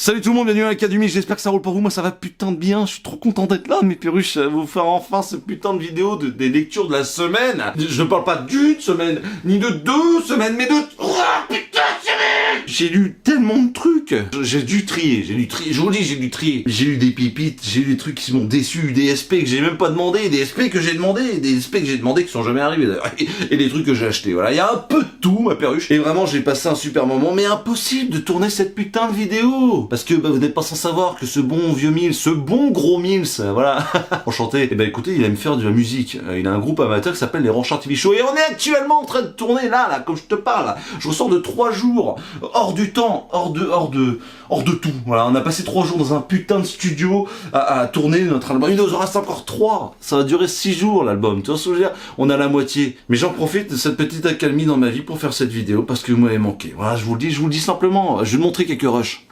Salut tout le monde, bienvenue à l'Académie, j'espère que ça roule pour vous, moi ça va putain de bien, je suis trop content d'être là mes perruches, vous faire enfin ce putain de vidéo des lectures de la semaine. Je ne parle pas d'une semaine, ni de 2 semaines, mais de 3 putain de semaines. J'ai lu tellement de trucs, j'ai dû trier, je vous dis j'ai dû trier. J'ai lu des pipites, j'ai lu des trucs qui m'ont déçu, des SP que j'ai même pas demandé, des SP que j'ai demandé, des SP que j'ai demandé qui sont jamais arrivés d'ailleurs, et des trucs que j'ai achetés, voilà, il y a un peu de tout ma perruche, et vraiment j'ai passé un super moment, mais impossible de tourner cette putain de vidéo. Parce que vous n'êtes pas sans savoir que ce bon vieux Mills, ce bon gros Mills, voilà, enchanté. Et ben écoutez, il aime faire de la musique. Il a un groupe amateur qui s'appelle les Ranchards TV Show. Et on est actuellement en train de tourner là, comme je te parle. Je ressors de 3 jours, hors du temps, hors de tout. Voilà, on a passé 3 jours dans un putain de studio à tourner notre album. Il nous en reste encore 3. Ça va durer 6 jours l'album. Tu vois ce que je veux dire? On a la moitié. Mais j'en profite de cette petite accalmie dans ma vie pour faire cette vidéo parce que vous m'avez manqué. Voilà, je vous le dis simplement. Je vais vous montrer quelques rushs.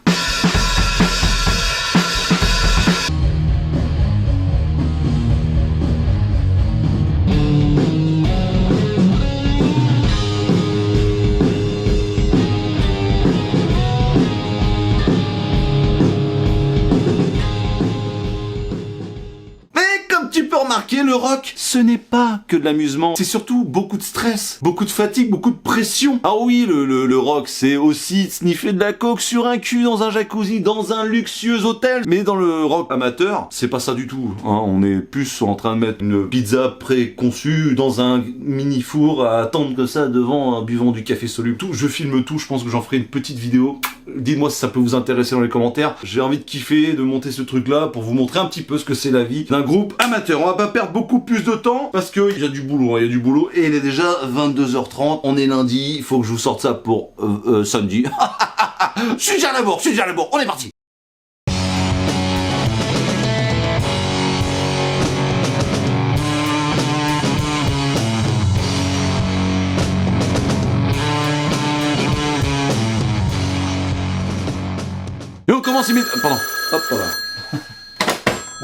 Remarquez, le rock, ce n'est pas que de l'amusement, c'est surtout beaucoup de stress, beaucoup de fatigue, beaucoup de pression. Ah oui, le rock, c'est aussi sniffer de la coke sur un cul dans un jacuzzi, dans un luxueux hôtel. Mais dans le rock amateur, c'est pas ça du tout. Hein. On est plus en train de mettre une pizza préconçue dans un mini four à attendre que ça devant un buvant du café soluble. Tout, je filme tout, je pense que j'en ferai une petite vidéo. Dites-moi si ça peut vous intéresser dans les commentaires. J'ai envie de kiffer, de monter ce truc-là pour vous montrer un petit peu ce que c'est la vie d'un groupe amateur. On va pas perdre beaucoup plus de temps parce qu'il y a du boulot, il y a du boulot et il est déjà 22h30. On est lundi, il faut que je vous sorte ça pour samedi. Je suis déjà à la bourre, on est parti. Et on commence immédiatement. Pardon. Hop là.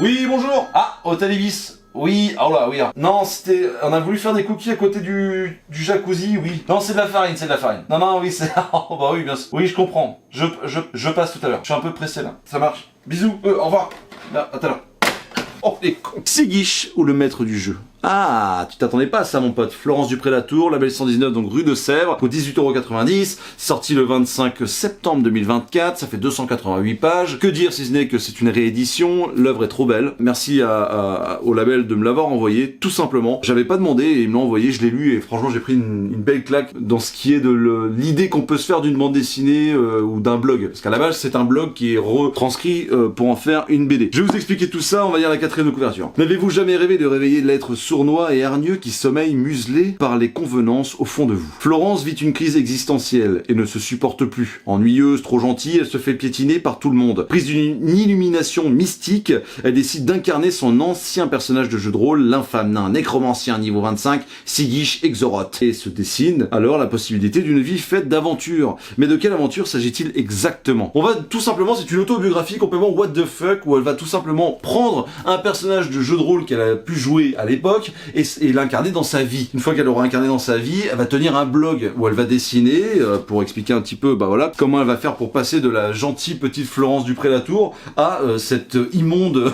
Oui, bonjour. Ah, Hôtel Ibis. Oui, oh là, oui. Non, c'était... On a voulu faire des cookies à côté du jacuzzi, oui. Non, c'est de la farine. Non, oui, c'est... Oh, bah oui, bien sûr. Oui, je comprends. Je passe tout à l'heure. Je suis un peu pressé, là. Ça marche. Bisous. Au revoir. Là, à tout à l'heure. Oh, les cons. Seguiche ou le maître du jeu? Ah, tu t'attendais pas à ça mon pote. Florence Dupré-Latour, label 119, donc rue de Sèvres, pour 18,90€, sorti le 25 septembre 2024, ça fait 288 pages. Que dire si ce n'est que c'est une réédition, l'œuvre est trop belle. Merci au label de me l'avoir envoyé, tout simplement. J'avais pas demandé et il me l'a envoyé, je l'ai lu et franchement j'ai pris une belle claque dans ce qui est de l'idée qu'on peut se faire d'une bande dessinée ou d'un blog. Parce qu'à la base c'est un blog qui est retranscrit pour en faire une BD. Je vais vous expliquer tout ça, on va dire la 4e de couverture. N'avez-vous jamais rêvé de réveiller l'être sournois et hargneux qui sommeille muselé par les convenances au fond de vous? Florence vit une crise existentielle et ne se supporte plus. Ennuyeuse, trop gentille, elle se fait piétiner par tout le monde. Prise d'une illumination mystique, elle décide d'incarner son ancien personnage de jeu de rôle, l'infâme nain nécromancien niveau 25, Seguiche Exoroth. Et se dessine alors la possibilité d'une vie faite d'aventures. Mais de quelle aventure s'agit-il exactement? On va tout simplement, c'est une autobiographie complètement what the fuck, où elle va tout simplement prendre un personnage de jeu de rôle qu'elle a pu jouer à l'époque et l'incarner dans sa vie. Une fois qu'elle aura incarné dans sa vie, elle va tenir un blog où elle va dessiner pour expliquer un petit peu voilà comment elle va faire pour passer de la gentille petite Florence Dupré-Latour à cet immonde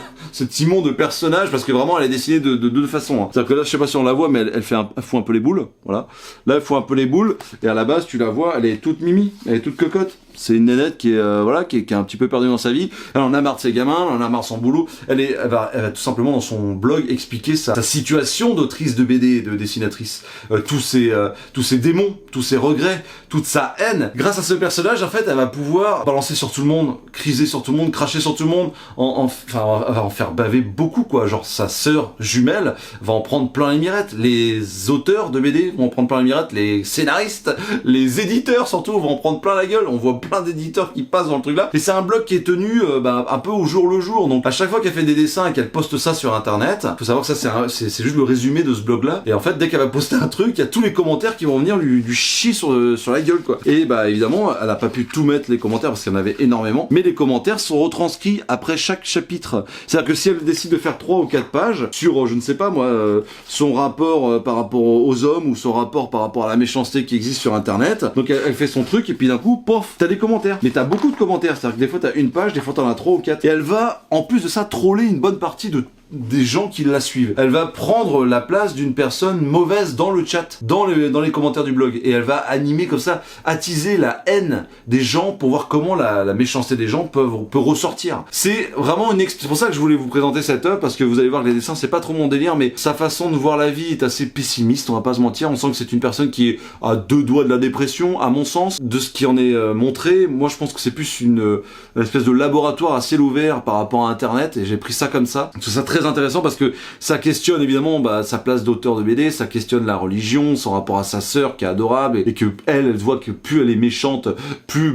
personnage, parce que vraiment elle est dessinée de deux façons. Hein. C'est-à-dire que là, je sais pas si on la voit, mais elle fout un peu les boules, voilà. Là, elle fout un peu les boules et à la base, tu la vois, elle est toute mimi, elle est toute cocotte. C'est une nénette qui est qui est un petit peu perdue dans sa vie. Elle en a marre de ses gamins, elle en a marre de son boulot. Elle va tout simplement dans son blog expliquer sa situation d'autrice de BD, de dessinatrice, tous ses démons, tous ses regrets, toute sa haine. Grâce à ce personnage, en fait, elle va pouvoir balancer sur tout le monde, criser sur tout le monde, cracher sur tout le monde, elle va en faire baver beaucoup quoi. Genre sa sœur jumelle va en prendre plein les mirettes. Les auteurs de BD vont en prendre plein les mirettes, les scénaristes, les éditeurs surtout vont en prendre plein la gueule. On voit plein d'éditeurs qui passent dans le truc là, et c'est un blog qui est tenu un peu au jour le jour, donc à chaque fois qu'elle fait des dessins et qu'elle poste ça sur internet, faut savoir que ça c'est juste le résumé de ce blog là, et en fait dès qu'elle va poster un truc, il y a tous les commentaires qui vont venir lui chier sur la gueule quoi, et évidemment elle a pas pu tout mettre les commentaires parce qu'il y en avait énormément, mais les commentaires sont retranscrits après chaque chapitre, c'est à dire que si elle décide de faire 3 ou 4 pages sur je ne sais pas moi son rapport par rapport aux hommes ou son rapport par rapport à la méchanceté qui existe sur internet, donc elle fait son truc et puis d'un coup pof, t'as des les commentaires. Mais t'as beaucoup de commentaires, c'est-à-dire que des fois t'as une page, des fois t'en as 3 ou 4. Et elle va, en plus de ça, troller une bonne partie des gens qui la suivent. Elle va prendre la place d'une personne mauvaise dans le chat, dans les commentaires du blog, et elle va animer comme ça, attiser la haine des gens pour voir comment la méchanceté des gens peut ressortir. C'est vraiment c'est pour ça que je voulais vous présenter cette œuvre, parce que vous allez voir que les dessins c'est pas trop mon délire, mais sa façon de voir la vie est assez pessimiste, on va pas se mentir. On sent que c'est une personne qui est à 2 doigts de la dépression, à mon sens, de ce qui en est montré. Moi je pense que c'est plus une espèce de laboratoire à ciel ouvert par rapport à internet, et j'ai pris ça comme ça. C'est ça très intéressant parce que ça questionne évidemment sa place d'auteur de BD, ça questionne la religion, son rapport à sa sœur qui est adorable, et que elle voit que plus elle est méchante, plus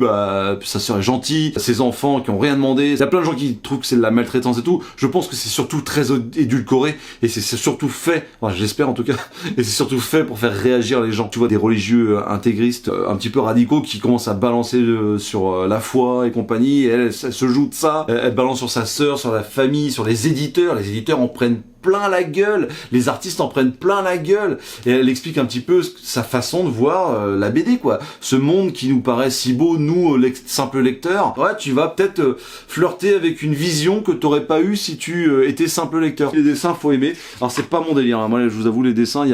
sa sœur est gentille, ses enfants qui ont rien demandé. Il y a plein de gens qui trouvent que c'est de la maltraitance et tout. Je pense que c'est surtout très édulcoré, et c'est surtout fait, enfin j'espère en tout cas, et c'est surtout fait pour faire réagir les gens. Tu vois des religieux intégristes un petit peu radicaux qui commencent à balancer sur la foi et compagnie, et elle se joue de ça, elle balance sur sa sœur, sur la famille, sur les éditeurs en prennent plein la gueule, les artistes en prennent plein la gueule, et elle explique un petit peu sa façon de voir la BD, quoi. Ce monde qui nous paraît si beau, nous, simples lecteurs, ouais, tu vas peut-être flirter avec une vision que t'aurais pas eu si tu étais simple lecteur. Les dessins, faut aimer. Alors c'est pas mon délire, hein. Moi je vous avoue, les dessins,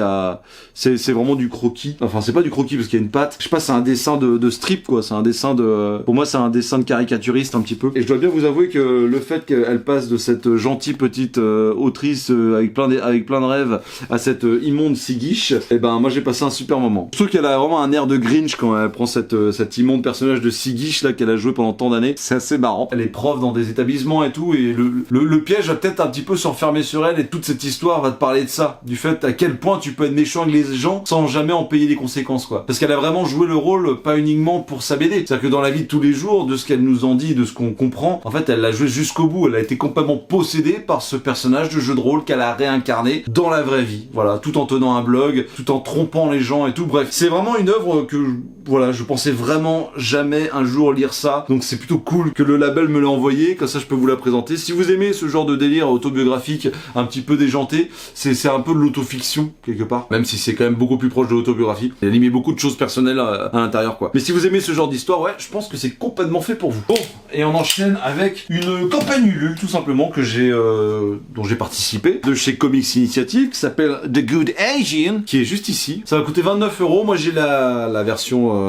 c'est vraiment du croquis. Enfin c'est pas du croquis parce qu'il y a une patte. Je sais pas, c'est un dessin de strip, quoi. C'est un dessin pour moi c'est un dessin de caricaturiste un petit peu. Et je dois bien vous avouer que le fait qu'elle passe de cette gentille petite autrice avec plein de rêves à cette immonde Siguiche, et ben moi j'ai passé un super moment. Je trouve qu'elle a vraiment un air de Grinch quand elle prend cet immonde personnage de Siguiche là qu'elle a joué pendant tant d'années. C'est assez marrant. Elle est prof dans des établissements et tout, et le piège va peut-être un petit peu se refermer sur elle, et toute cette histoire va te parler de ça, du fait à quel point tu peux être méchant avec les gens sans jamais en payer les conséquences, quoi. Parce qu'elle a vraiment joué le rôle pas uniquement pour sa BD, c'est-à-dire que dans la vie de tous les jours, de ce qu'elle nous en dit, de ce qu'on comprend, en fait elle l'a joué jusqu'au bout. Elle a été complètement possédée par ce personnage de jeu de rôle qu'elle a réincarné dans la vraie vie, voilà, tout en tenant un blog, tout en trompant les gens et tout. Bref, c'est vraiment une œuvre que voilà, je pensais vraiment jamais un jour lire ça, donc c'est plutôt cool que le label me l'ait envoyé, comme ça je peux vous la présenter. Si vous aimez ce genre de délire autobiographique un petit peu déjanté, c'est un peu de l'autofiction quelque part, même si c'est quand même beaucoup plus proche de l'autobiographie. Il y a mis beaucoup de choses personnelles à l'intérieur, quoi. Mais si vous aimez ce genre d'histoire, ouais, je pense que c'est complètement fait pour vous. Bon, et on enchaîne avec une campagne Ulule, tout simplement, dont j'ai participé, de chez Comics Initiative, qui s'appelle The Good Asian, qui est juste ici. Ça va coûter 29€. Moi j'ai la version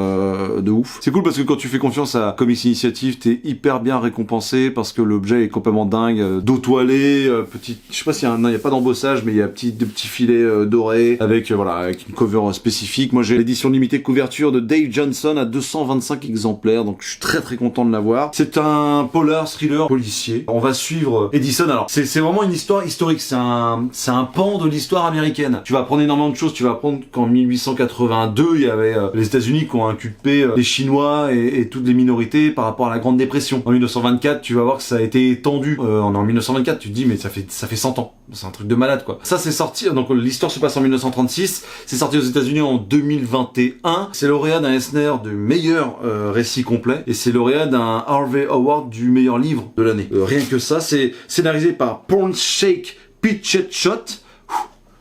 de ouf. C'est cool parce que quand tu fais confiance à Comics Initiative, t'es hyper bien récompensé parce que l'objet est complètement dingue, dos toilé, petit, je sais pas s'il y a il y a pas d'embossage, mais il y a des petits filets dorés avec une cover spécifique. Moi j'ai l'édition limitée couverture de Dave Johnson à 225 exemplaires, donc je suis très très content de l'avoir. C'est un polar thriller policier. On va suivre Edison. Alors c'est vraiment une histoire historique, c'est un pan de l'histoire américaine. Tu vas apprendre énormément de choses. Tu vas apprendre qu'en 1882 il y avait les États-Unis qui ont inculpé les Chinois et toutes les minorités par rapport à la Grande Dépression. En 1924 tu vas voir que ça a été étendu. En 1924 tu te dis mais ça fait 100 ans. C'est un truc de malade, quoi. Ça c'est sorti, donc l'histoire se passe en 1936. C'est sorti aux États-Unis en 2021. C'est lauréat d'un Eisner du meilleur récit complet, et c'est lauréat d'un Harvey Award du meilleur livre de l'année. Rien que ça, c'est scénarisé par Pornshake Pitchetshot.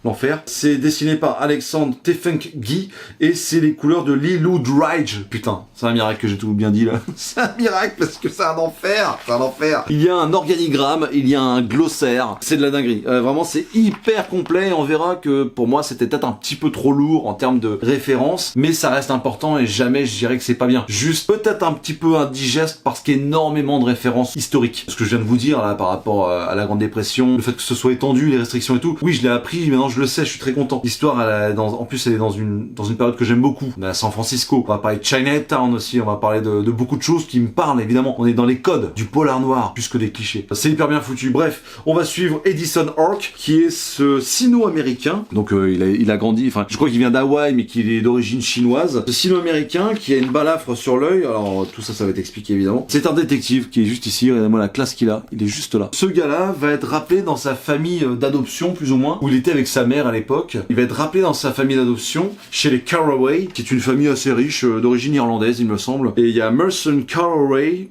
L'enfer. C'est dessiné par Alexandre Tefenkgi et c'est les couleurs de Lilou Drige. Putain, c'est un miracle que j'ai tout bien dit là. C'est un miracle parce que c'est un enfer. C'est un enfer. Il y a un organigramme, il y a un glossaire. C'est de la dinguerie. Vraiment, c'est hyper complet. On verra que pour moi, c'était peut-être un petit peu trop lourd en termes de références, mais ça reste important et jamais je dirais que c'est pas bien. Juste peut-être un petit peu indigeste parce qu'il y a énormément de références historiques. Ce que je viens de vous dire là par rapport à la Grande Dépression, le fait que ce soit étendu, les restrictions et tout. Oui, je l'ai appris, maintenant je le sais, je suis très content. L'histoire, en plus, elle est dans une période que j'aime beaucoup. On est à San Francisco. On va parler de Chinatown aussi. On va parler de beaucoup de choses qui me parlent, évidemment. On est dans les codes du polar noir, plus que des clichés. C'est hyper bien foutu. Bref, on va suivre Edison Orc, qui est ce sino-américain. Donc, il a grandi, enfin, je crois qu'il vient d'Hawaï, mais qu'il est d'origine chinoise. Ce sino-américain qui a une balafre sur l'œil. Alors, tout ça, ça va être expliqué, évidemment. C'est un détective qui est juste ici. Regardez-moi la classe qu'il a. Il est juste là. Ce gars-là va être rappelé dans sa famille d'adoption, plus ou moins, où il était avec sa sa mère à l'époque. Il va être rappelé dans sa famille d'adoption chez les Carraway, qui est une famille assez riche d'origine irlandaise, il me semble. Et il y a Merson Carraway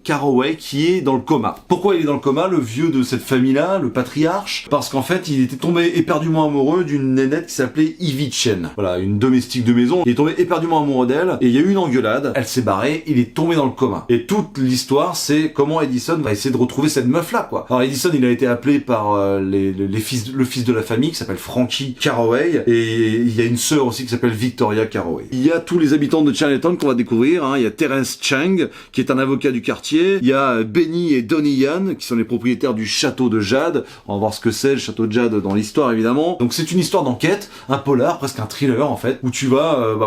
qui est dans le coma. Pourquoi il est dans le coma, le vieux de cette famille-là, le patriarche? Parce qu'en fait, il était tombé éperdument amoureux d'une nénette qui s'appelait Evie Chen. Voilà, une domestique de maison. Il est tombé éperdument amoureux d'elle et il y a eu une engueulade. Elle s'est barrée, il est tombé dans le coma. Et toute l'histoire, c'est comment Edison va essayer de retrouver cette meuf-là, quoi. Alors Edison, il a été appelé par le fils de la famille qui s'appelle Frankie Carraway et il y a une sœur aussi qui s'appelle Victoria Carraway. Il y a tous les habitants de Chinatown qu'on va découvrir, hein. Il y a Terence Chang qui est un avocat du quartier. Il y a Benny et Donnie Yan qui sont les propriétaires du château de Jade. On va voir ce que c'est le château de Jade dans l'histoire évidemment. Donc c'est une histoire d'enquête, un polar, presque un thriller en fait, où tu vas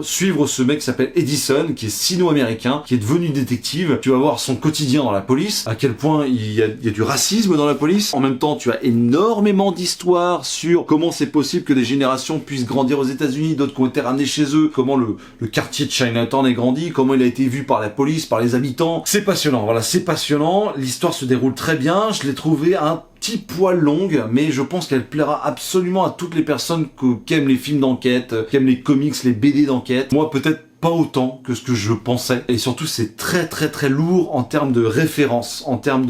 suivre ce mec qui s'appelle Edison, qui est sino-américain, qui est devenu détective. Tu vas voir son quotidien dans la police, à quel point il y a du racisme dans la police. En même temps, tu as énormément d'histoires sur comment c'est possible que des générations puissent grandir aux États-Unis, d'autres qui ont été ramenés chez eux, comment le quartier de Chinatown est grandi, comment il a été vu par la police, par les habitants. C'est passionnant, voilà, c'est passionnant. L'histoire se déroule très bien. Je l'ai trouvé un petit poil longue, mais je pense qu'elle plaira absolument à toutes les personnes qui aiment les films d'enquête, qui aiment les comics, les BD d'enquête. Moi, peut-être pas autant que ce que je pensais, et surtout c'est très très très lourd en termes de références, en termes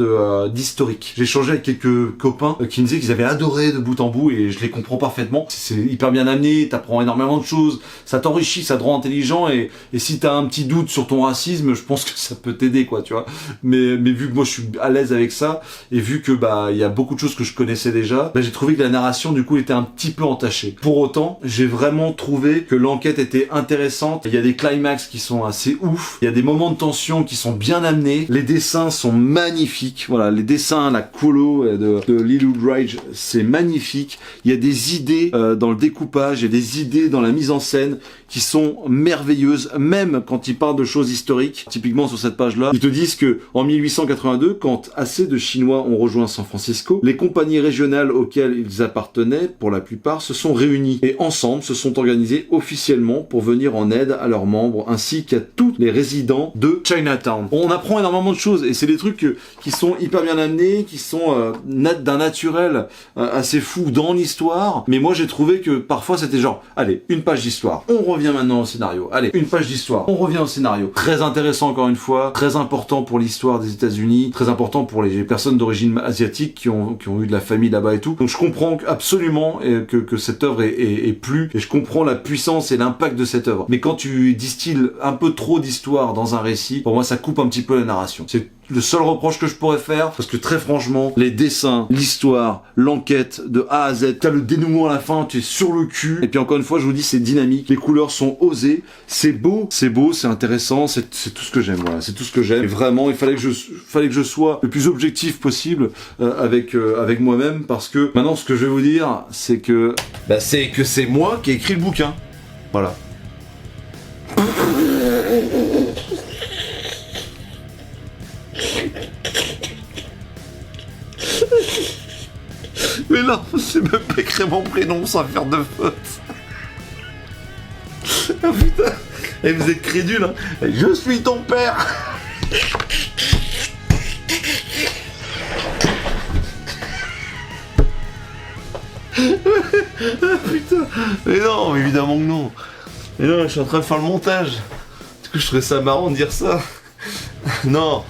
d'historique. J'ai échangé avec quelques copains qui me disaient qu'ils avaient adoré de bout en bout, et je les comprends parfainement. C'est hyper bien amené, t'apprends énormément de choses, ça t'enrichit, ça te rend intelligent, et si t'as un petit doute sur ton racisme, je pense que ça peut t'aider, quoi, tu vois. Mais vu que moi je suis à l'aise avec ça, et vu que il y a beaucoup de choses que je connaissais déjà, j'ai trouvé que la narration du coup était un petit peu entachée. Pour autant, j'ai vraiment trouvé que l'enquête était intéressante. Il y a des climax qui sont assez ouf, il y a des moments de tension qui sont bien amenés, les dessins sont magnifiques, voilà, les dessins, la colo de Lee Loughridge, c'est magnifique, il y a des idées dans le découpage, il y a des idées dans la mise en scène qui sont merveilleuses, même quand ils parlent de choses historiques. Typiquement sur cette page-là, ils te disent que en 1882, quand assez de Chinois ont rejoint San Francisco, les compagnies régionales auxquelles ils appartenaient, pour la plupart, se sont réunies et ensemble se sont organisés officiellement pour venir en aide à leurs membres ainsi qu'à tous les résidents de Chinatown. On apprend énormément de choses et c'est des trucs qui sont hyper bien amenés, qui sont d'un naturel assez fou dans l'histoire. Mais moi j'ai trouvé que parfois c'était genre, allez, une page d'histoire, on revient maintenant au scénario. Allez, une page d'histoire, on revient au scénario. Très intéressant encore une fois, très important pour l'histoire des États-Unis, très important pour les personnes d'origine asiatique qui ont eu de la famille là-bas et tout. Donc je comprends absolument que cette œuvre est plu, et je comprends la puissance et l'impact de cette œuvre. Mais quand tu distilles un peu trop d'histoire dans un récit, pour moi ça coupe un petit peu la narration. C'est le seul reproche que je pourrais faire, parce que très franchement, les dessins, l'histoire, l'enquête de A à Z, t'as le dénouement à la fin, tu es sur le cul, et puis encore une fois, je vous dis, c'est dynamique, les couleurs sont osées, c'est beau, c'est intéressant, c'est tout ce que j'aime, voilà, c'est tout ce que j'aime. Et vraiment, il fallait que je sois le plus objectif possible avec moi-même, parce que maintenant, ce que je vais vous dire, c'est que c'est moi qui ai écrit le bouquin. Voilà. Mais non, c'est même pas écrit mon prénom sans faire de faute. Ah putain, et vous êtes crédule, hein. Je suis ton père. Ah putain, mais non, évidemment que non. Mais non, je suis en train de faire le montage. Du coup, je trouvais ça marrant de dire ça. Non.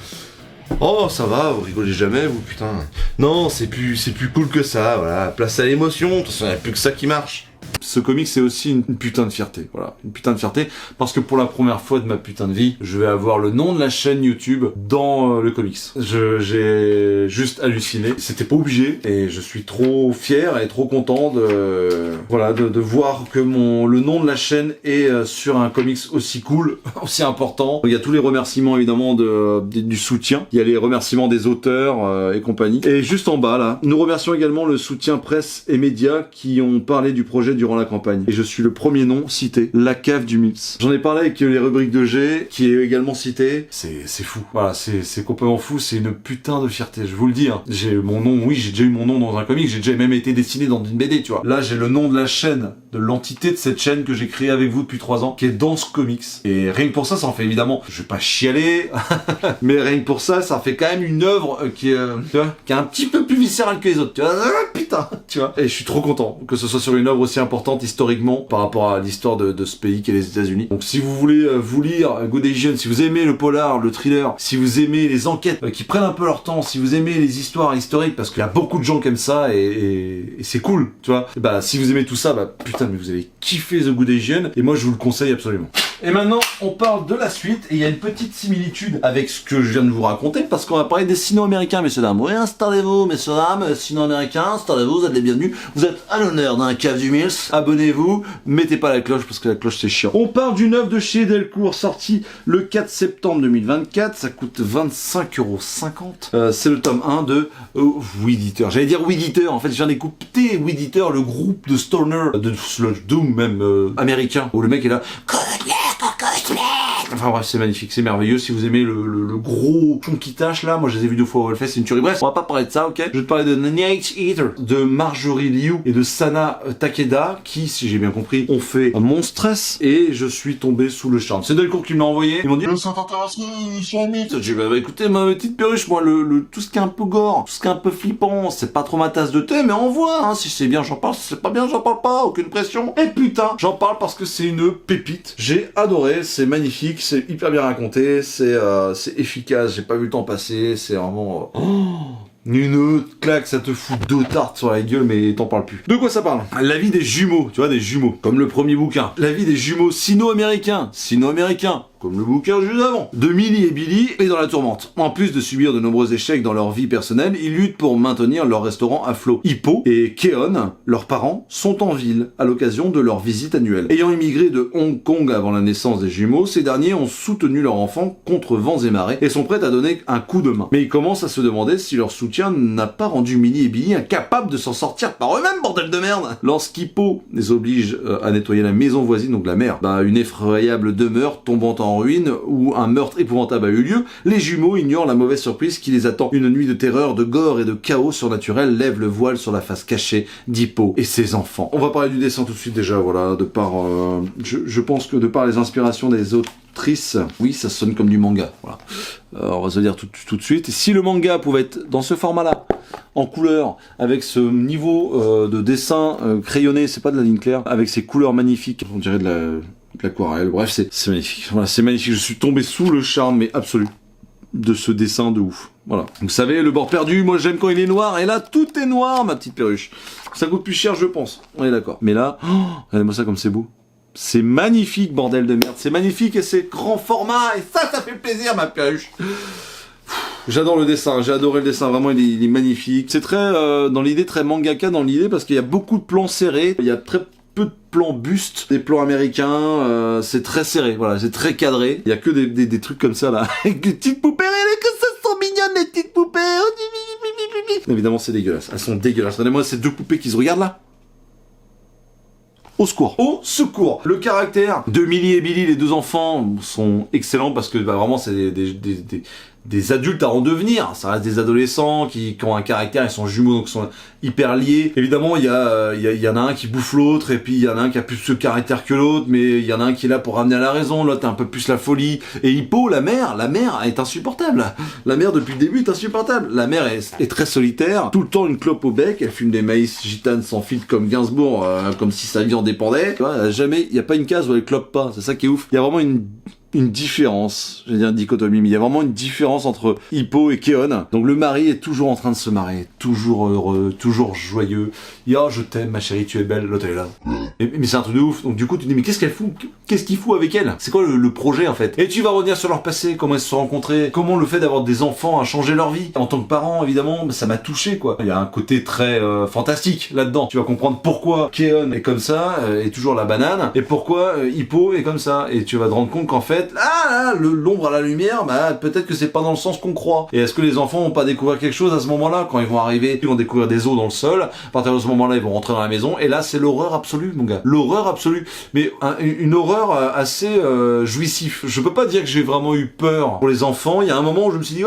Oh, ça va, vous rigolez jamais, vous, putain. Non, c'est plus cool que ça, voilà. Place à l'émotion, de toute façon, il n'y a plus que ça qui marche. Ce comic, c'est aussi une putain de fierté, voilà, une putain de fierté, parce que pour la première fois de ma putain de vie, je vais avoir le nom de la chaîne YouTube dans le comics. J'ai juste halluciné, c'était pas obligé, et je suis trop fier et trop content de voir que le nom de la chaîne est sur un comics aussi cool, aussi important. Il y a tous les remerciements évidemment du soutien, il y a les remerciements des auteurs et compagnie, et juste en bas là, nous remercions également le soutien presse et médias qui ont parlé du projet durant la la campagne. Et je suis le premier nom cité, la cave du Mills. J'en ai parlé avec les rubriques de G, qui est également cité. C'est fou. Voilà, c'est complètement fou, c'est une putain de fierté, je vous le dis. Hein. J'ai mon nom, oui, j'ai déjà eu mon nom dans un comic, j'ai déjà même été dessiné dans une BD, tu vois. Là, j'ai le nom de la chaîne, de l'entité de cette chaîne que j'ai créée avec vous depuis 3 ans, qui est dans ce comics. Et rien que pour ça en fait évidemment, je vais pas chialer, mais rien que pour ça fait quand même une œuvre qui est un petit peu plus viscérale que les autres, tu vois. Putain, tu vois. Et je suis trop content que ce soit sur une œuvre aussi importante historiquement par rapport à l'histoire de ce pays qu'est les États-Unis. Donc si vous voulez vous lire Good Asian, si vous aimez le polar, le thriller, si vous aimez les enquêtes qui prennent un peu leur temps, si vous aimez les histoires historiques, parce qu'il y a beaucoup de gens qui aiment ça et c'est cool, tu vois. Bah si vous aimez tout ça, bah putain mais vous allez kiffer The Good Asian et moi je vous le conseille absolument. Et maintenant, on parle de la suite, et il y a une petite similitude avec ce que je viens de vous raconter, parce qu'on va parler des sino-américains, messieurs dames. Oui, installez-vous, messieurs dames, sino-américains, installez-vous, vous êtes les bienvenus. Vous êtes à l'honneur dans la cave du Mills. Abonnez-vous, mettez pas la cloche, parce que la cloche c'est chiant. On parle d'une œuvre de chez Delcourt, sortie le 4 septembre 2024, ça coûte 25,50€. C'est le tome 1 de Weed Eater. J'allais dire Weed Eater, en fait, je viens d'écouter Weed Eater, le groupe de stoner, de sludge doom même, américain, où le mec est là... Enfin bref, c'est magnifique, c'est merveilleux. Si vous aimez le gros fond qui tâche là, moi je les ai vus 2 fois au Hellfest, c'est une tuerie. Bref, on va pas parler de ça, ok. Je vais te parler de Night Eater, de Marjorie Liu et de Sana Takeda, qui, si j'ai bien compris, ont fait Mon Stress, et je suis tombé sous le charme. C'est Delcourt qui me l'a envoyé. Ils m'ont dit, ça t'intéresse, j'ai dit, bah écoutez, ma petite perruche, moi, tout ce qui est un peu gore, tout ce qui est un peu flippant, c'est pas trop ma tasse de thé, mais on voit, hein, si c'est bien, j'en parle, si c'est pas bien, j'en parle pas, aucune pression. Et putain, j'en parle parce que c'est une pépite. J'ai adoré, c'est magnifique, c'est hyper bien raconté, c'est efficace, j'ai pas vu le temps passer, c'est vraiment... Une claque, ça te fout 2 tartes sur la gueule, mais t'en parles plus. De quoi ça parle? La vie des jumeaux, tu vois, des jumeaux, comme le premier bouquin. La vie des jumeaux sino-américains, comme le bouquin juste avant. De Millie et Billy est dans la tourmente. En plus de subir de nombreux échecs dans leur vie personnelle, ils luttent pour maintenir leur restaurant à flot. Hippo et Keon, leurs parents, sont en ville à l'occasion de leur visite annuelle. Ayant immigré de Hong Kong avant la naissance des jumeaux, ces derniers ont soutenu leur enfant contre vents et marées et sont prêts à donner un coup de main. Mais ils commencent à se demander si leur soutien n'a pas rendu Millie et Billy incapables de s'en sortir par eux-mêmes, bordel de merde. Lorsqu'Hippo les oblige à nettoyer la maison voisine, donc la mère, une effroyable demeure tombant en ruine où un meurtre épouvantable a eu lieu, les jumeaux ignorent la mauvaise surprise qui les attend. Une nuit de terreur, de gore et de chaos surnaturel lève le voile sur la face cachée d'Hippo et ses enfants. On va parler du dessin tout de suite déjà, voilà, de par... je pense que de par les inspirations des autrices, oui, ça sonne comme du manga, voilà. On va se dire tout de suite. Et si le manga pouvait être dans ce format-là, en couleur, avec ce niveau de dessin crayonné, c'est pas de la ligne claire, avec ces couleurs magnifiques, on dirait de l'aquarelle, bref, c'est magnifique. Voilà, c'est magnifique. Je suis tombé sous le charme, mais absolu, de ce dessin de ouf. Voilà. Vous savez, le bord perdu, moi j'aime quand il est noir, et là, tout est noir, ma petite perruche. Ça coûte plus cher, je pense. On est d'accord. Mais là, regardez-moi ça comme c'est beau. C'est magnifique, bordel de merde. C'est magnifique et c'est grand format, et ça fait plaisir, ma perruche. J'adore le dessin, j'ai adoré le dessin, vraiment il est magnifique. C'est très, dans l'idée, très mangaka dans l'idée, parce qu'il y a beaucoup de plans serrés, il y a très peu de plans bustes, des plans américains, c'est très serré, voilà, c'est très cadré. Il y a que des trucs comme ça là, avec des petites poupées, que ça sont mignonnes les petites poupées. Évidemment c'est dégueulasse, elles sont dégueulasses. Regardez-moi ces 2 poupées qui se regardent là. Au secours. Au secours. Le caractère de Millie et Billy, les 2 enfants, sont excellents parce que vraiment c'est des adultes à en devenir. Ça reste des adolescents qui ont un caractère, ils sont jumeaux donc sont hyper liés. Évidemment il y en a un qui bouffe l'autre et puis il y en a un qui a plus ce caractère que l'autre, mais il y en a un qui est là pour ramener à la raison, l'autre a un peu plus la folie. Et Hippo, la mère est insupportable. La mère depuis le début est insupportable. La mère est très solitaire, tout le temps une clope au bec, elle fume des maïs gitanes sans filtre comme Gainsbourg, comme si sa vie en dépendait. Tu vois, jamais, il y a pas une case où elle clope pas, c'est ça qui est ouf. Il y a vraiment une différence, je vais dire dichotomie, mais il y a vraiment une différence entre Hippo et Keon. Donc le mari est toujours en train de se marrer, toujours heureux, toujours joyeux. Il dit, oh je t'aime ma chérie, tu es belle, l'autre elle est là. Mais c'est un truc de ouf, donc du coup tu te dis mais qu'est-ce qu'elle fout? Qu'est-ce qu'il fout avec elle? C'est quoi le projet en fait? Et tu vas revenir sur leur passé, comment ils se sont rencontrés, comment le fait d'avoir des enfants a changé leur vie. En tant que parent évidemment, ça m'a touché quoi. Il y a un côté très fantastique là-dedans. Tu vas comprendre pourquoi Keon est comme ça, est toujours la banane, et pourquoi Hippo est comme ça. Et tu vas te rendre compte qu'en fait, fenêtre, l'ombre à la lumière, bah peut-être que c'est pas dans le sens qu'on croit. Et est-ce que les enfants vont pas découvrir quelque chose à ce moment-là? Quand ils vont arriver, ils vont découvrir des os dans le sol, à partir de ce moment-là, ils vont rentrer dans la maison, et là, c'est l'horreur absolue, mon gars. L'horreur absolue. Mais une horreur assez jouissif. Je peux pas dire que j'ai vraiment eu peur pour les enfants. Il y a un moment où je me suis dit,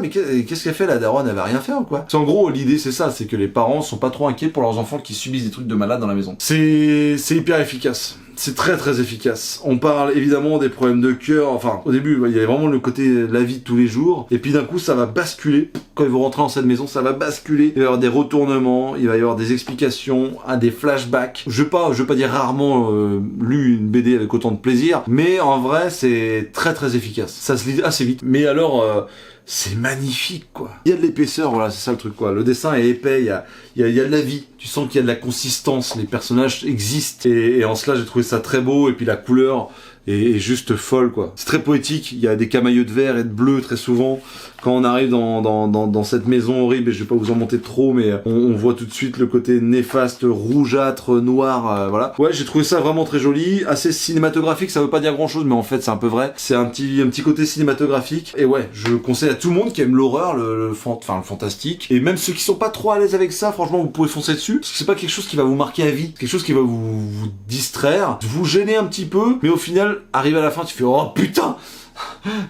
mais qu'est-ce qu'elle fait, la daronne? Elle va rien faire ou quoi? C'est en gros, l'idée c'est ça, c'est que les parents sont pas trop inquiets pour leurs enfants qui subissent des trucs de malade dans la maison. C'est hyper efficace. C'est très très efficace. On parle évidemment des problèmes de cœur, enfin au début il y avait vraiment le côté la vie de tous les jours, et puis d'un coup ça va basculer, quand ils vont rentrer dans cette maison ça va basculer, il va y avoir des retournements, il va y avoir des explications, des flashbacks. Je veux pas dire rarement lu une BD avec autant de plaisir, mais en vrai c'est très très efficace. Ça se lit assez vite. Mais alors... c'est magnifique, quoi. Il y a de l'épaisseur, voilà, c'est ça le truc, quoi. Le dessin est épais, il y a de la vie. Tu sens qu'il y a de la consistance, les personnages existent. Et en cela, j'ai trouvé ça très beau, et puis la couleur est juste folle, quoi. C'est très poétique, il y a des camailleux de vert et de bleu très souvent. Quand on arrive dans cette maison horrible, et je vais pas vous en monter trop, mais on voit tout de suite le côté néfaste, rougeâtre, noir, voilà. Ouais, j'ai trouvé ça vraiment très joli, assez cinématographique, ça veut pas dire grand chose, mais en fait c'est un peu vrai. C'est un petit côté cinématographique, et ouais, je conseille à tout le monde qui aime l'horreur, le fantastique, et même ceux qui sont pas trop à l'aise avec ça, franchement vous pouvez foncer dessus, parce que c'est pas quelque chose qui va vous marquer à vie, c'est quelque chose qui va vous distraire, vous gêner un petit peu, mais au final, arrivé à la fin, tu fais oh putain,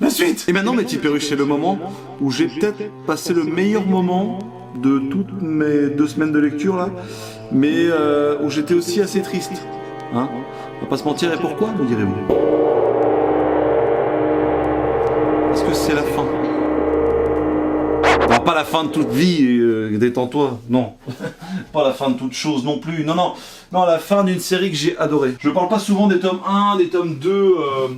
la suite. Et maintenant mes petits perruches, c'est le moment où j'ai peut-être passé le meilleur moment de toutes mes 2 semaines de lecture là, mais où j'étais aussi assez triste, hein. On va pas se mentir, et pourquoi, me direz-vous? Parce que c'est la fin. Non, pas la fin de toute vie, détends-toi, non. Pas la fin de toute chose non plus, non, la fin d'une série que j'ai adorée. Je parle pas souvent des tomes 1, des tomes 2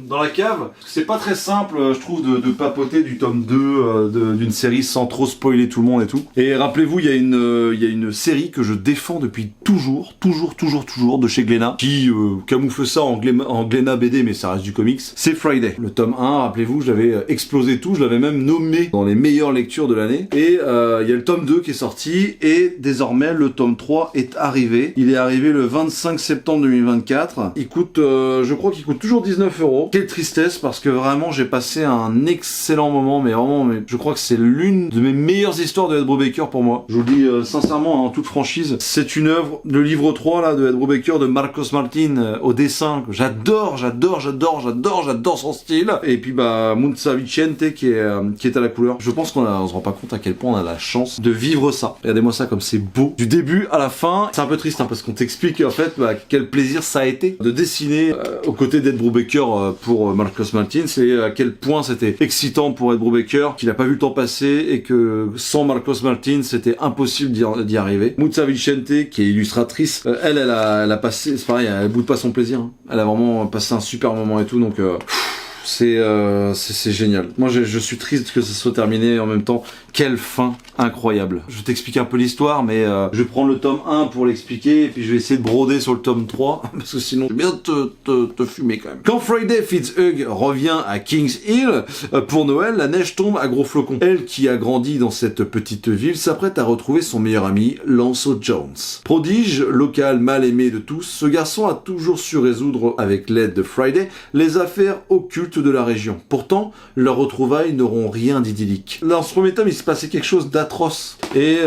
dans la cave, parce que c'est pas très simple, je trouve, de papoter du tome 2 d'une série sans trop spoiler tout le monde et tout. Et rappelez-vous, il y a une série que je défends depuis toujours, de chez Glénat, qui camoufle ça en Glénat BD, mais ça reste du comics. C'est Friday. Le tome 1, rappelez-vous, je l'avais explosé tout, je l'avais même nommé dans les meilleures lectures de l'année. Et il y a le tome 2 qui est sorti, et désormais le tome 3 est arrivé. Il est arrivé le 25 septembre 2024. Il coûte, je crois qu'il coûte toujours 19 €. Quelle tristesse, parce que vraiment j'ai passé un excellent moment, mais je crois que c'est l'une de mes meilleures histoires de Ed Brubaker pour moi. Je vous le dis sincèrement, en toute franchise, c'est une œuvre, le livre 3 là de Ed Brubaker, de Marcos Martin au dessin, que j'adore son style. Et puis Muntsa Vicente qui est à la couleur. Je pense on se rend pas compte à quel point on a la chance de vivre ça. Regardez-moi ça comme c'est beau. Du début à la fin, c'est un peu triste, hein, parce qu'on t'explique en fait quel plaisir ça a été de dessiner aux côtés d'Ed Brubaker pour Marcos Martin. C'est à quel point c'était excitant pour Ed Brubaker, qu'il a pas vu le temps passer, et que sans Marcos Martin c'était impossible d'y arriver. Muntsa Vicente, qui est illustratrice, elle a passé, c'est pareil, elle boude pas son plaisir, hein. Elle a vraiment passé un super moment et tout, donc c'est génial. Moi je suis triste que ça soit terminé, en même temps quelle fin incroyable. Je vais t'expliquer un peu l'histoire, mais je vais prendre le tome 1 pour l'expliquer, et puis je vais essayer de broder sur le tome 3, parce que sinon je vais bien te fumer quand même. Quand Friday Fitzhugh revient à Kings Hill pour Noël, la neige tombe à gros flocons. Elle, qui a grandi dans cette petite ville, s'apprête à retrouver son meilleur ami, Lancelot Jones. Prodige local mal aimé de tous, ce garçon a toujours su résoudre, avec l'aide de Friday, les affaires occultes de la région. Pourtant, leurs retrouvailles n'auront rien d'idyllique. Dans ce premier tome, il se passait quelque chose d'atroce. Et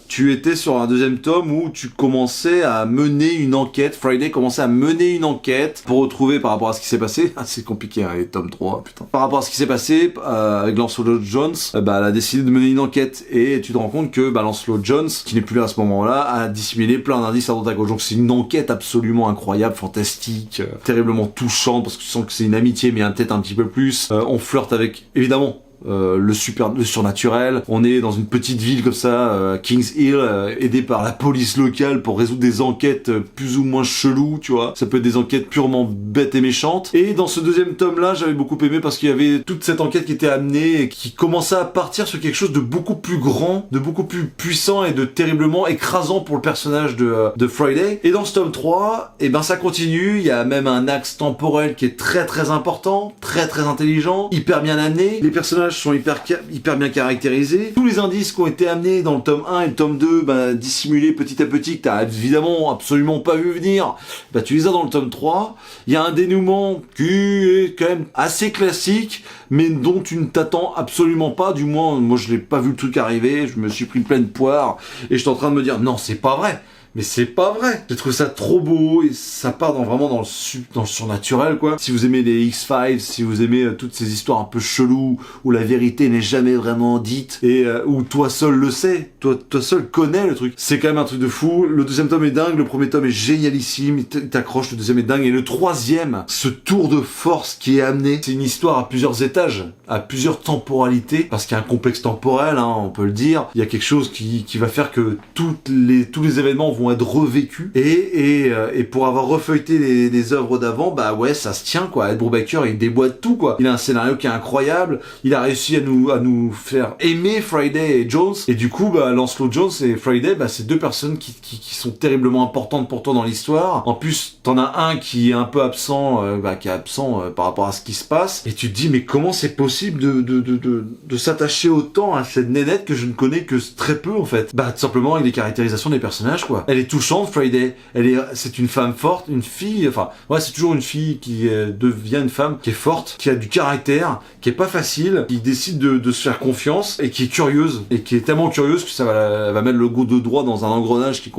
tu étais sur un deuxième tome où tu commençais à mener une enquête. Friday commençait à mener une enquête pour retrouver, par rapport à ce qui s'est passé. C'est compliqué, hein, les tomes 3, putain. Par rapport à ce qui s'est passé avec Lancelot Jones, elle a décidé de mener une enquête. Et tu te rends compte que Lancelot Jones, qui n'est plus là à ce moment-là, a dissimulé plein d'indices à droite à gauche. Donc c'est une enquête absolument incroyable, fantastique, terriblement touchante, parce que tu sens que c'est une amitié, mais peut-être un petit peu plus. On flirte avec, évidemment, le surnaturel. On est dans une petite ville comme ça, Kings Hill, aidé par la police locale pour résoudre des enquêtes plus ou moins cheloues, tu vois. Ça peut être des enquêtes purement bêtes et méchantes. Et dans ce deuxième tome-là, j'avais beaucoup aimé parce qu'il y avait toute cette enquête qui était amenée et qui commençait à partir sur quelque chose de beaucoup plus grand, de beaucoup plus puissant et de terriblement écrasant pour le personnage de Friday. Et dans ce tome 3, ça continue. Il y a même un axe temporel qui est très très important, très très intelligent, hyper bien amené. Les personnages personnages sont hyper bien caractérisés. Tous les indices qui ont été amenés dans le tome 1 et le tome 2, bah, dissimulés petit à petit, que t'as évidemment absolument pas vu venir, bah, tu les as dans le tome 3. Il y a un dénouement qui est quand même assez classique, mais dont tu ne t'attends absolument pas. Du moins, moi je l'ai pas vu le truc arriver, je me suis pris pleine poire, et j'étais en train de me dire, non, c'est pas vrai. Mais c'est pas vrai. J'ai trouvé ça trop beau et ça part vraiment dans le surnaturel, quoi. Si vous aimez les X-Files, si vous aimez toutes ces histoires un peu cheloues où la vérité n'est jamais vraiment dite et où toi seul le sais, toi seul connais le truc. C'est quand même un truc de fou. Le deuxième tome est dingue, le premier tome est génialissime, il t'accroche, le deuxième est dingue et le troisième, ce tour de force qui est amené, c'est une histoire à plusieurs étages, à plusieurs temporalités, parce qu'il y a un complexe temporel, hein, on peut le dire. Il y a quelque chose qui va faire que tous les événements vont être revécus et pour avoir refeuilleté les œuvres d'avant, bah ouais, ça se tient, quoi. Ed Brubaker, il déboîte tout, quoi. Il a un scénario qui est incroyable, il a réussi à nous faire aimer Friday et Jones, et du coup, bah Lancelot Jones et Friday, bah c'est deux personnes qui sont terriblement importantes pour toi dans l'histoire. En plus, t'en as un qui est un peu absent, par rapport à ce qui se passe, et tu te dis, mais comment c'est possible de s'attacher autant à cette nénette que je ne connais que très peu, en fait. Bah tout simplement avec les caractérisations des personnages, quoi. Elle est touchante, Friday. C'est une femme forte, une fille, enfin, ouais, c'est toujours une fille qui devient une femme qui est forte, qui a du caractère, qui est pas facile, qui décide de se faire confiance et qui est curieuse, et qui est tellement curieuse que ça va mettre le goût de droit dans un engrenage qui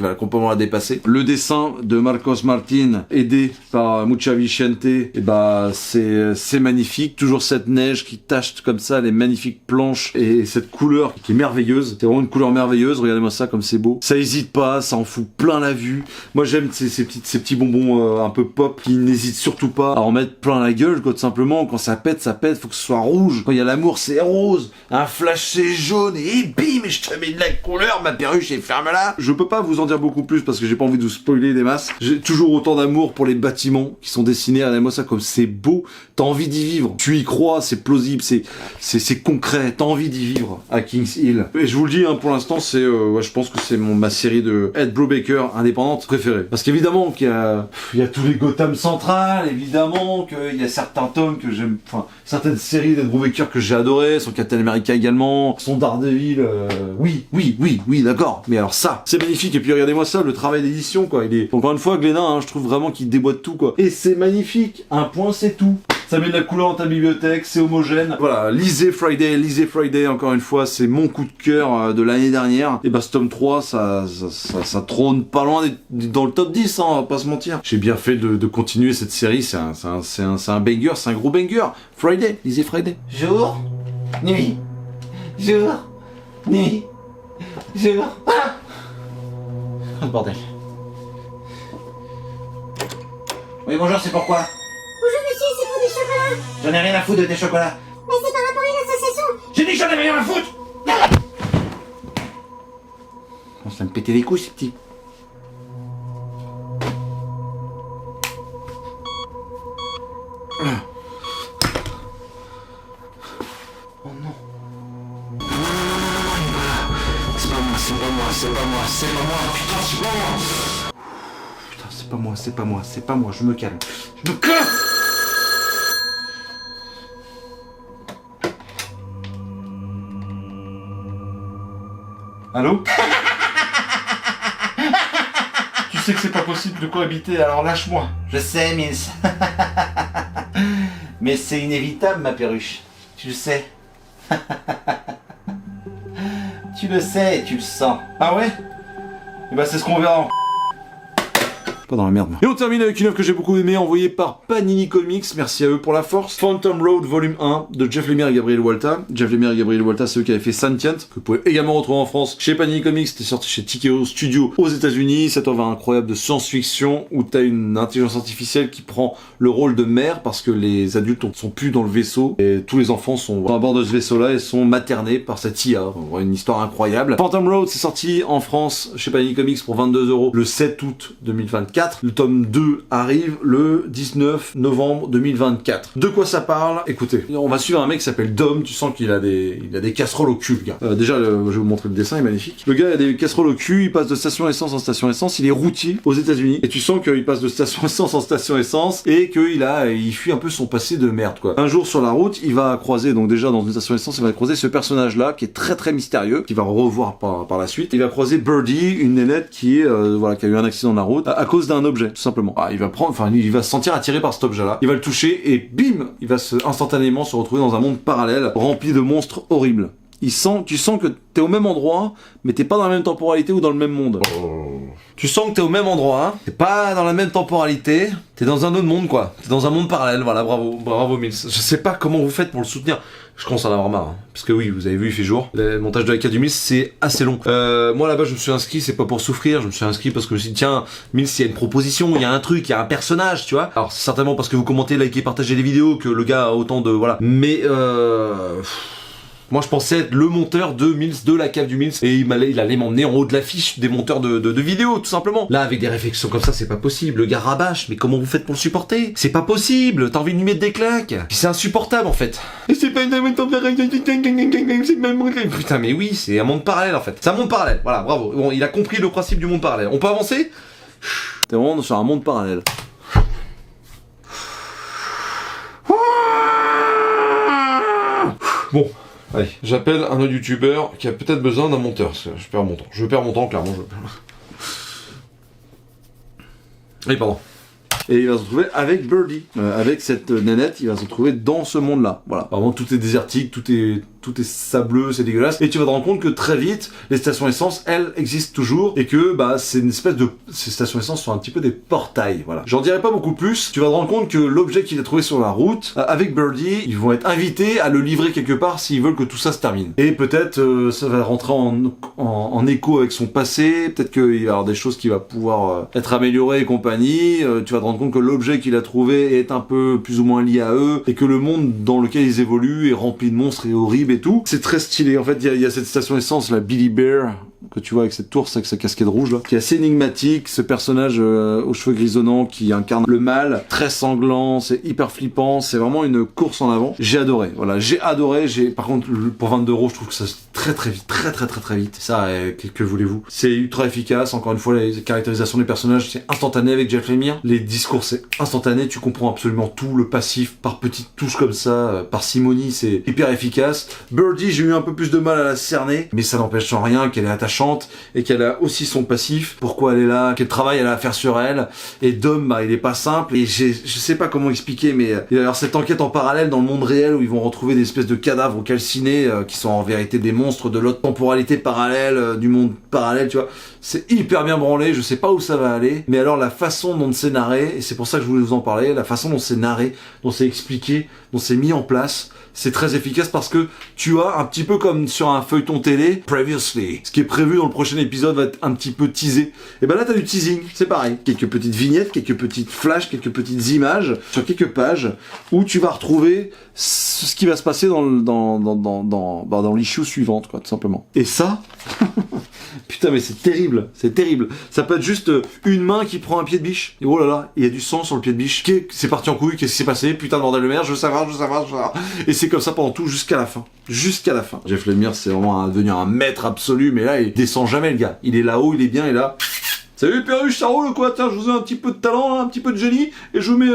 va complètement la dépasser. Le dessin de Marcos Martin, aidé par Mucha Vicente, et bah, c'est magnifique. Toujours cette neige qui tache comme ça, les magnifiques planches, et cette couleur qui est merveilleuse. C'est vraiment une couleur merveilleuse. Regardez-moi ça, comme c'est beau. Ça hésite pas, ça en fout plein la vue. Moi j'aime ces petits bonbons un peu pop qui n'hésitent surtout pas à en mettre plein la gueule, quoi, tout simplement. Quand ça pète, faut que ce soit rouge. Quand il y a l'amour, c'est rose. Un flash, c'est jaune. Et bim, je te mets de la couleur, ma perruche, et ferme-la. Je peux pas vous en dire beaucoup plus parce que j'ai pas envie de vous spoiler des masses. J'ai toujours autant d'amour pour les bâtiments qui sont dessinés. Regardez-moi ça, comme c'est beau. T'as envie d'y vivre. Tu y crois, c'est plausible, c'est concret. T'as envie d'y vivre à King's Hill. Et je vous le dis, hein, pour l'instant, je pense que c'est ma série de Ed Brubaker indépendante préférée. Parce qu'évidemment qu'il y a tous les Gotham Central, évidemment qu'il y a certains tomes que j'aime, enfin, certaines séries d'Ed Brubaker que j'ai adorées, son Captain America également, son Daredevil, oui, d'accord. Mais alors ça, c'est magnifique. Et puis regardez-moi ça, le travail d'édition, quoi. Il est, encore une fois, Glénat, hein, je trouve vraiment qu'il déboîte tout, quoi. Et c'est magnifique. Un point, c'est tout. Ça met de la couleur dans ta bibliothèque, c'est homogène. Voilà, lisez Friday, encore une fois, c'est mon coup de cœur de l'année dernière. Et bah, ce tome 3, ça trône pas loin dans le top 10, hein, on va pas se mentir. J'ai bien fait de continuer cette série, c'est un banger, c'est un gros banger. Friday, lisez Friday. Jour, nuit, jour, nuit, jour. Ah oh, bordel. Oui, bonjour, c'est pourquoi? Bonjour monsieur, c'est pour des chocolats. J'en ai rien à foutre de tes chocolats. Mais c'est par rapport à une association. J'ai dit que j'en avais rien à foutre. Ça me pétait les couilles, ces petits. Oh non. C'est pas moi, putain, c'est pas moi, je me calme. Allô? Tu sais que c'est pas possible de cohabiter, alors lâche-moi. Je sais, Miss. Mais c'est inévitable, ma perruche. Tu le sais. Tu le sais et tu le sens. Ah ouais? Et bah c'est ce qu'on verra en... Pas dans la merde. Et on termine avec une œuvre que j'ai beaucoup aimée, envoyée par Panini Comics, merci à eux pour la force. Phantom Road Volume 1 de Jeff Lemire et Gabriel Walta. Jeff Lemire et Gabriel Walta, c'est eux qui avaient fait Sentient, que vous pouvez également retrouver en France chez Panini Comics. C'était sorti chez TKO Studio aux États-Unis. Cette œuvre incroyable de science-fiction où t'as une intelligence artificielle qui prend le rôle de mère parce que les adultes sont plus dans le vaisseau et tous les enfants sont à bord de ce vaisseau-là et sont maternés par cette IA. Une histoire incroyable. Phantom Road, c'est sorti en France chez Panini Comics pour 22€ le 7 août 2024. 2024. Le tome 2 arrive le 19 novembre 2024. De quoi ça parle? Écoutez, on va suivre un mec qui s'appelle Dom, tu sens qu'il a des casseroles au cul, le gars. Déjà, je vais vous montrer le dessin, il est magnifique. Le gars a des casseroles au cul, il passe de station essence en station essence, il est routier aux États-Unis et tu sens qu'il passe de station essence en station essence et il fuit un peu son passé de merde, quoi. Un jour sur la route, il va croiser, donc déjà dans une station essence, il va croiser ce personnage-là qui est très très mystérieux, qu'il va revoir par la suite. Il va croiser Birdie, une nénette qui est qui a eu un accident de la route à cause d'un objet, tout simplement. Il va se sentir attiré par cet objet-là. Il va le toucher et bim, il va instantanément se retrouver dans un monde parallèle rempli de monstres horribles. Tu sens que t'es au même endroit, mais t'es pas dans la même temporalité ou dans le même monde. Tu sens que t'es au même endroit, t'es pas dans la même temporalité, t'es dans un autre monde, quoi. T'es dans un monde parallèle, voilà, bravo Mills. Je sais pas comment vous faites pour le soutenir. Je commence à en avoir marre, hein. Parce que oui, vous avez vu, il fait jour. Le montage de la carte du Mills, c'est assez long. Moi là-bas, je me suis inscrit, c'est pas pour souffrir, je me suis inscrit parce que je me suis dit, tiens, Mills, il y a une proposition, il y a un truc, il y a un personnage, tu vois. Alors, c'est certainement parce que vous commentez, likez, partagez les vidéos que le gars a autant de... Voilà. Mais moi je pensais être le monteur de Mills, de la cave du Mills, et il allait m'emmener en haut de l'affiche des monteurs de vidéos, tout simplement. Là, avec des réflexions comme ça, c'est pas possible. Le gars rabâche, mais comment vous faites pour le supporter? C'est pas possible, t'as envie de lui mettre des claques. Puis c'est insupportable en fait. Et c'est pas une putain, mais oui, c'est un monde parallèle en fait. C'est un monde parallèle, voilà, bravo. Bon, il a compris le principe du monde parallèle. On peut avancer? T'es vraiment sur un monde parallèle. Bon. Allez, j'appelle un autre youtubeur qui a peut-être besoin d'un monteur, parce que je perds mon temps. Je perds mon temps, clairement. Oui, pardon. Et il va se retrouver avec Birdie. Avec cette nénette, il va se retrouver dans ce monde-là. Voilà. Vraiment, tout est désertique, tout est sableux, c'est dégueulasse. Et tu vas te rendre compte que très vite, les stations essence, elles, existent toujours. Et que, c'est une espèce de... Ces stations essence sont un petit peu des portails, voilà. J'en dirai pas beaucoup plus. Tu vas te rendre compte que l'objet qu'il a trouvé sur la route, avec Birdie, ils vont être invités à le livrer quelque part s'ils veulent que tout ça se termine. Et peut-être, ça va rentrer en écho avec son passé. Peut-être qu'il va y avoir des choses qui vont pouvoir être améliorées et compagnie. Tu vas te rendre compte que l'objet qu'il a trouvé est un peu plus ou moins lié à eux. Et que le monde dans lequel ils évoluent est rempli de monstres et horribles et tout. C'est très stylé. En fait, il y a cette station essence, la Billy Bear, que tu vois avec cette ours avec sa casquette rouge là, qui est assez énigmatique, ce personnage aux cheveux grisonnants qui incarne le mal, très sanglant, c'est hyper flippant, c'est vraiment une course en avant. J'ai adoré, voilà, j'ai adoré, par contre pour 22€, je trouve que ça se très vite, très vite. Ça, que voulez-vous? C'est ultra efficace, encore une fois, les caractérisations des personnages, c'est instantané avec Jeff Lemire, les discours c'est instantané, tu comprends absolument tout, le passif par petites touches comme ça, parcimonie, c'est hyper efficace. Birdie, j'ai eu un peu plus de mal à la cerner, mais ça n'empêche en rien qu'elle est attachante et qu'elle a aussi son passif, pourquoi elle est là, quel travail elle a à faire sur elle. Et Dom, il est pas simple, et je sais pas comment expliquer, mais il va y avoir cette enquête en parallèle dans le monde réel où ils vont retrouver des espèces de cadavres calcinés qui sont en vérité des monstres de l'autre temporalité parallèle, du monde parallèle, tu vois. C'est hyper bien branlé, je sais pas où ça va aller, mais alors la façon dont c'est narré, et c'est pour ça que je voulais vous en parler, la façon dont c'est narré, dont c'est expliqué, dont c'est mis en place, c'est très efficace parce que tu as un petit peu comme sur un feuilleton télé, previously, ce qui est prévu dans le prochain épisode va être un petit peu teasé. Et ben là t'as du teasing, c'est pareil. Quelques petites vignettes, quelques petites flashs, quelques petites images sur quelques pages où tu vas retrouver ce qui va se passer dans l'issue suivante, quoi, tout simplement. Et ça, putain mais c'est terrible. Ça peut être juste une main qui prend un pied de biche. Et oh là là, il y a du sang sur le pied de biche. C'est parti en couille, qu'est-ce qui s'est passé? Putain de bordel de merde, je veux savoir. Et c'est comme ça pendant tout jusqu'à la fin. Jeff Lemire, c'est vraiment devenu un maître absolu, mais là, il descend jamais, le gars. Il est là-haut, il est bien, et là... Salut Perruche, ça roule quoi? Tiens, je vous ai un petit peu de talent, un petit peu de génie, et je vous mets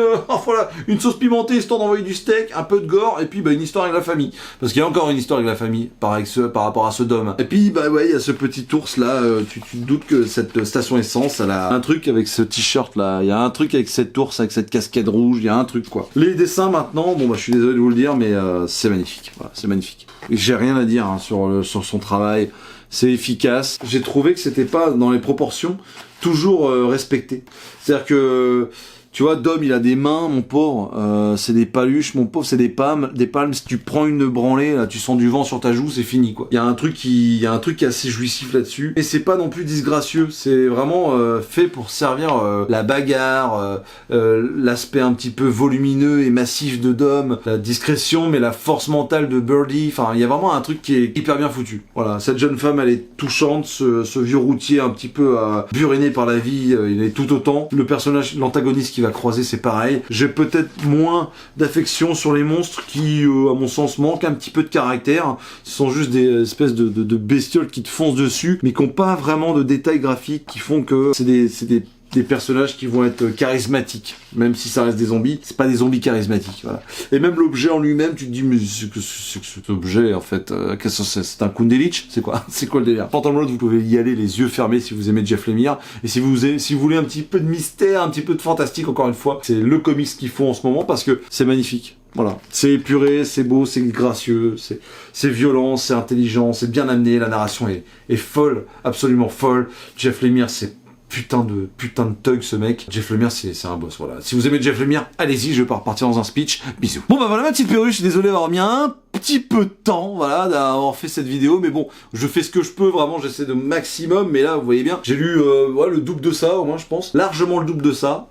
voilà, une sauce pimentée histoire d'envoyer du steak, un peu de gore, et puis une histoire avec la famille. Parce qu'il y a encore une histoire avec la famille par rapport à ce Dom. Et puis ouais, il y a ce petit ours là, tu te doutes que cette station essence, elle a un truc avec ce t-shirt là, il y a un truc avec cet ours, avec cette casquette rouge, il y a un truc quoi. Les dessins maintenant, je suis désolé de vous le dire, mais c'est magnifique, voilà, c'est magnifique. Et j'ai rien à dire sur son travail. C'est efficace. J'ai trouvé que c'était pas dans les proportions toujours respecté. C'est-à-dire que Tu vois, Dom, il a des mains, mon pauvre, c'est des paluches, mon pauvre, c'est des palmes, si tu prends une branlée, là, tu sens du vent sur ta joue, c'est fini, quoi. Il y a un truc qui est assez jouissif là-dessus, et c'est pas non plus disgracieux, c'est vraiment fait pour servir la bagarre, l'aspect un petit peu volumineux et massif de Dom, la discrétion, mais la force mentale de Birdie, enfin, il y a vraiment un truc qui est hyper bien foutu. Voilà, cette jeune femme, elle est touchante, ce vieux routier un petit peu buriné par la vie, il est tout autant. Le personnage, l'antagoniste qui va croiser, c'est pareil. J'ai peut-être moins d'affection sur les monstres qui, à mon sens, manquent un petit peu de caractère. Ce sont juste des espèces de bestioles qui te foncent dessus, mais qui n'ont pas vraiment de détails graphiques qui font que c'est des personnages qui vont être charismatiques, même si ça reste des zombies, c'est pas des zombies charismatiques, voilà. Et même l'objet en lui-même, tu te dis, mais c'est que cet objet, en fait, qu'est-ce que c'est un Kundelich? C'est quoi le délire? Phantom Road, vous pouvez y aller les yeux fermés si vous aimez Jeff Lemire, et si vous voulez un petit peu de mystère, un petit peu de fantastique, encore une fois, c'est le comics qu'ils font en ce moment, parce que c'est magnifique. Voilà, c'est épuré, c'est beau, c'est gracieux, c'est violent, c'est intelligent, c'est bien amené, la narration est folle, absolument folle. Jeff Lemire, c'est putain de thug ce mec. Jeff Lemire c'est un boss, voilà. Si vous aimez Jeff Lemire, allez-y, je vais pas repartir dans un speech. Bisous. Bon bah voilà ma petite perruche, je suis désolé d'avoir mis un petit peu de temps, voilà, d'avoir fait cette vidéo, mais bon, je fais ce que je peux, vraiment, j'essaie de maximum, mais là, vous voyez bien, j'ai lu le double de ça, au moins, je pense. Largement le double de ça.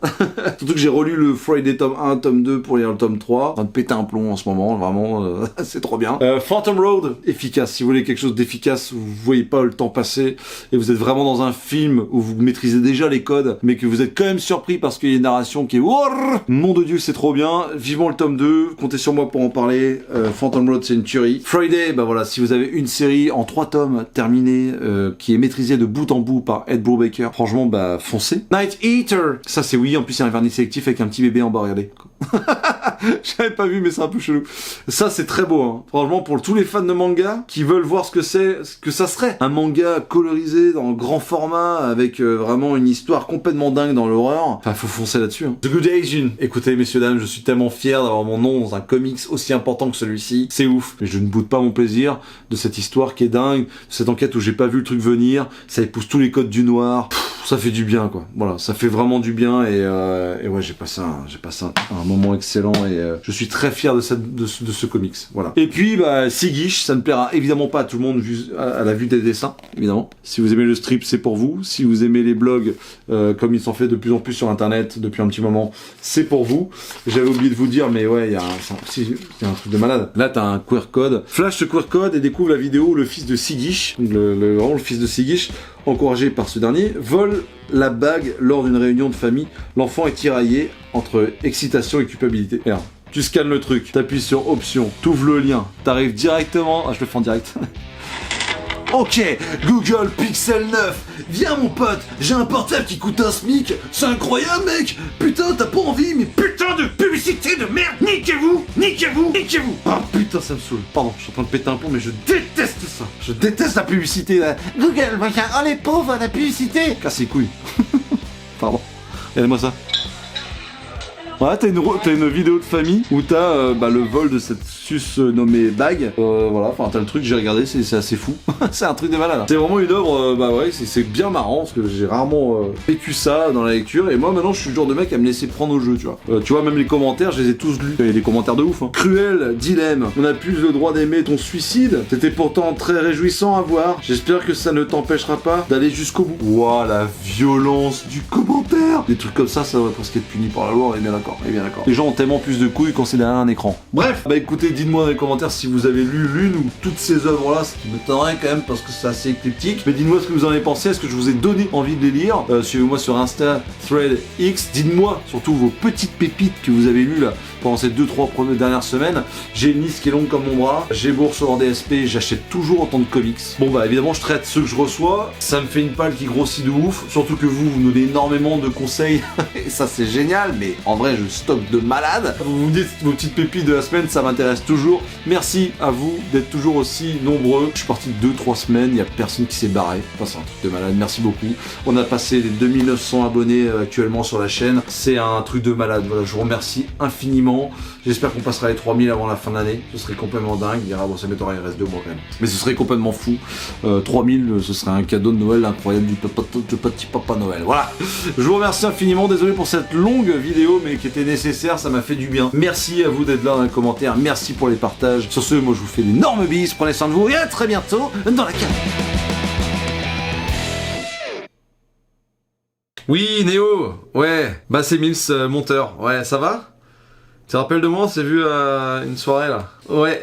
Surtout que j'ai relu le Friday tome 1, tome 2 pour lire le tome 3. En train de péter un plomb en ce moment, vraiment, c'est trop bien. Phantom Road, efficace. Si vous voulez quelque chose d'efficace, vous voyez pas le temps passer, et vous êtes vraiment dans un film où vous maîtrisez déjà les codes, mais que vous êtes quand même surpris parce qu'il y a une narration qui est nom de Dieu, c'est trop bien. Vivement le tome 2, comptez sur moi pour en parler. Phantom Road, c'est une tuerie. Friday, bah voilà, si vous avez une série en 3 tomes terminée, qui est maîtrisée de bout en bout par Ed Brubaker, franchement, bah foncez. Night Eater, ça c'est oui, en plus il y a un vernis sélectif avec un petit bébé en bas, regardez. J'avais pas vu, mais c'est un peu chelou. Ça c'est très beau, hein. Franchement, pour tous les fans de manga qui veulent voir ce que ça serait, un manga colorisé dans grand format avec vraiment une histoire complètement dingue dans l'horreur, enfin faut foncer là-dessus, hein. The Good Asian. Écoutez messieurs dames, je suis tellement fier d'avoir mon nom dans un comics aussi important que celui-ci, c'est ouf. Mais je ne boude pas mon plaisir de cette histoire qui est dingue, de cette enquête où j'ai pas vu le truc venir, ça épouse tous les codes du noir. Ça fait du bien, quoi. Voilà, ça fait vraiment du bien, et ouais, j'ai passé un moment excellent, et je suis très fier de ce comics. Voilà. Et puis, bah, Sigish, ça ne plaira évidemment pas à tout le monde à la vue des dessins, évidemment. Si vous aimez le strip, c'est pour vous. Si vous aimez les blogs, comme il s'en fait de plus en plus sur Internet depuis un petit moment, c'est pour vous. J'avais oublié de vous dire, mais ouais, il y a un truc de malade. Là, t'as un QR code. Flash ce QR code et découvre la vidéo où le fils de Sigish, le fils de Sigish, encouragé par ce dernier, vole la bague lors d'une réunion de famille. L'enfant est tiraillé entre excitation et culpabilité. Regarde, tu scannes le truc, t'appuies sur option, t'ouvres le lien, t'arrives directement... Ah, je le fais en direct. Ok, Google Pixel 9. Viens mon pote, j'ai un portable qui coûte un SMIC. C'est incroyable mec. Putain, t'as pas envie, mais putain de publicité de merde. Niquez-vous. Ah putain, ça me saoule. Pardon, je suis en train de péter un plomb, mais je déteste ça. Je déteste la publicité là. Google, machin, oh les pauvres, la publicité. Casse les couilles. Pardon. Regardez-moi ça. Ouais, t'as une vidéo de famille où t'as le vol de cette sus nommée bague. Voilà, enfin t'as le truc, j'ai regardé, c'est assez fou. C'est un truc de malade. C'est vraiment une œuvre, bah ouais, c'est bien marrant parce que j'ai rarement vécu ça dans la lecture. Et moi maintenant je suis le genre de mec à me laisser prendre au jeu, tu vois. Tu vois, même les commentaires, je les ai tous lus. Il y a des commentaires de ouf, hein. Cruel dilemme. On n'a plus le droit d'aimer ton suicide. C'était pourtant très réjouissant à voir. J'espère que ça ne t'empêchera pas d'aller jusqu'au bout. Ouah, la violence du commentaire. Des trucs comme ça devrait presque être puni par la loi, on est bien d'accord. Les gens ont tellement plus de couilles quand c'est derrière un écran. Bref, bah écoutez, dites-moi dans les commentaires si vous avez lu l'une ou toutes ces œuvres-là, ce qui m'étonnerait quand même parce que c'est assez éclectique. Mais dites-moi ce que vous en avez pensé, est-ce que je vous ai donné envie de les lire. Suivez-moi sur Insta, Thread X. Dites-moi surtout vos petites pépites que vous avez lues là pendant ces 2-3 dernières semaines. J'ai une liste qui est longue comme mon bras. J'ai beau recevoir des SP, j'achète toujours autant de comics. Bon bah évidemment je traite ceux que je reçois. Ça me fait une palle qui grossit de ouf. Surtout que vous donnez énormément de conseils. Et ça c'est génial, mais en vrai je stocke de malade. Vous me dites vos petites pépites de la semaine, ça m'intéresse toujours. Merci à vous d'être toujours aussi nombreux. Je suis parti 2-3 semaines, il n'y a personne qui s'est barré. Enfin, c'est un truc de malade, merci beaucoup. On a passé les 2900 abonnés actuellement sur la chaîne. C'est un truc de malade, voilà, je vous remercie infiniment. J'espère qu'on passera les 3000 avant la fin de l'année. Ce serait complètement dingue. Il dira, bon, ça m'étonnerait, il reste 2 mois quand même. Mais ce serait complètement fou. 3000, ce serait un cadeau de Noël incroyable du petit Papa Noël. Voilà, je vous remercie infiniment. Désolé pour cette longue vidéo, mais qui était nécessaire, ça m'a fait du bien. Merci à vous d'être là dans les commentaires, merci pour les partages. Sur ce, moi je vous fais d'énormes bises, prenez soin de vous et à très bientôt dans la cave. Oui, Néo, ouais, bah c'est Mills, monteur, ouais, ça va? Tu te rappelles de moi, on s'est vu à une soirée là? Ouais.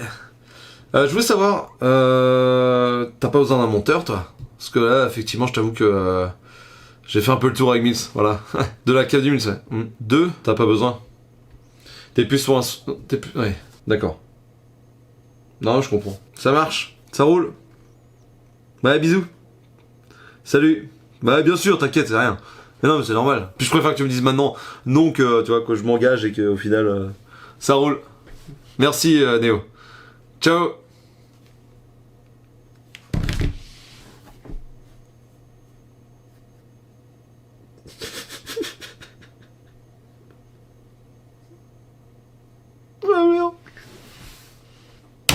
Je voulais savoir, t'as pas besoin d'un monteur toi? Parce que là, effectivement, je t'avoue que j'ai fait un peu le tour avec Mills, voilà. De la cave du Mills, ouais. 2, t'as pas besoin. T'es plus sur un... T'es plus... Ouais, d'accord. Non, je comprends. Ça marche, ça roule. Bah, bisous. Salut. Bah, bien sûr, t'inquiète, c'est rien. Mais non, mais c'est normal. Puis je préfère que tu me dises maintenant non que, tu vois, que je m'engage et qu'au final, ça roule. Merci, Néo. Ciao.